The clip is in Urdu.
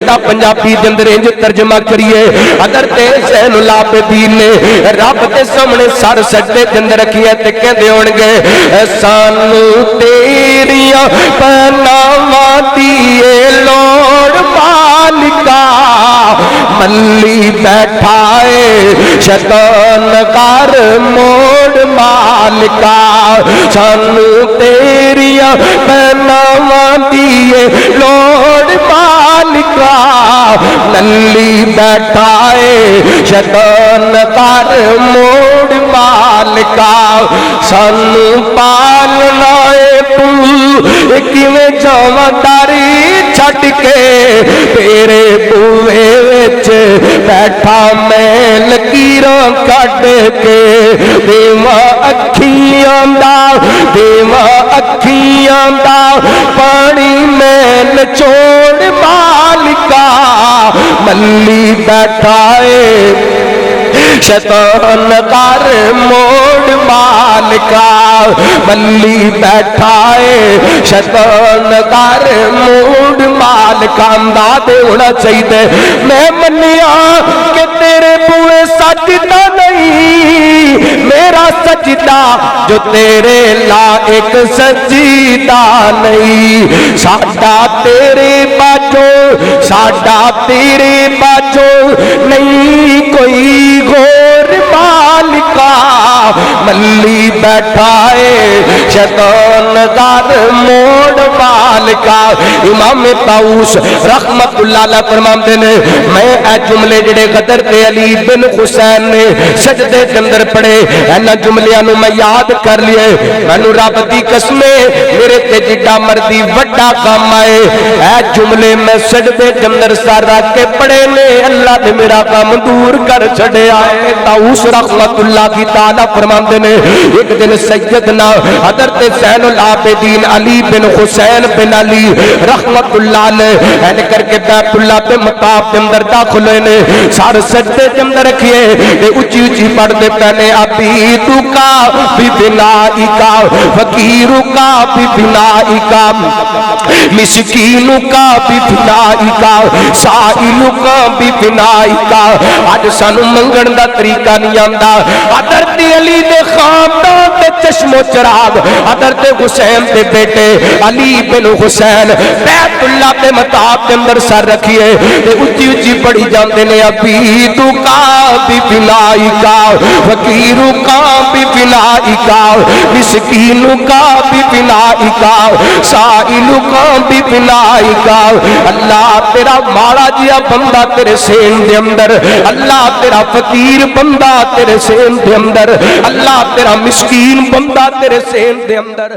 وڈا پنجابی دے اندر انج ترجمہ کریے حضرت زین العابدین نے رب دے سامنے سر سجدے دے اندر رکھیا تے کہندے ہون گے سانو تیریاں پناواں دی لوڑ مالکا ملی بیٹھا ہے شیطان کر موڑ مالکا سانو تیریاں پناواں دی لوڑ مالکا ملی بیٹھا ہے شیطان کر موڑ مالکا سانو پالنا ہے تو کیویں جاواں داری چھٹ کے تیرے بوئے وچ بیٹھا میں لکیراں کٹ کے دیواں اکھیاں دا پانی میں نچوڑ مالکا ملی بیٹھا ہے شیطان کر موڑ مالکا ملی بیٹھا ہے شیطان کر موڑ مالکا انداز ہونا چاہیے میں منیا کہ تیرے بوئے سجدہ نہیں میرا سجدہ جو تیرے لائق سجدہ نہیں ساڈا تیرے باجو نہیں کوئی غور مالکا ملی بیٹھا ہے شیطان کر موڑ مالکا امام طاؤس رحمت اللہ علیہ فرماندے نے میں اے جملے جڑے غدر تے علی بن حسین نے سجدے کے اندر پڑھے انہاں جملیاں نو میں یاد کر لیے مینوں رب دی قسم میرے تے جڈا مرضی وڈا کام آئے اے جملے میں سجدے کے اندر سر رکھ کے پڑھے نے اللہ نے میرا کام دور کر چھڑیا ہے طاؤس رحمت اللہ کی تعالی فرماندے نے ایک دن سیدنا حضرت زین العابدین علی بن حسین بن علی رحمت اللہ علیہ اینے کر کے بیت اللہ پہ مطاف کے اندر داخل ہوئے نے سار سجدے کے اندر رکھیے اچھی اچھی پڑھ دے پہنے عبیدو کا بی بنائی کا فقیرو کا بی بنائی کا مسکینو کا بی بنائی کا سائلو کا بی بنائی کا آج سانو منگن دا طریقہ نہیں آندا حضرت علی دے خاندان دے چشم و چراغ حضرت حسین دے بیٹے علی بن حسین بیت اللہ دے مطاف کے اندر سر رکھیے اچھی اچھی پڑھی جاندے نے عبیدو کا بی بنائی کا فقیرو کا بی بنائی کا مسکینو کا بی بنائی کا سائلو کا بی بنائی کا اللہ تیرا ماڑا جیا بندہ تیرے سین دے اندر اللہ تیرا فقیر بندہ تیرے سین دے اندر اللہ تیرا مسکین بندہ تیرے سین دے اندر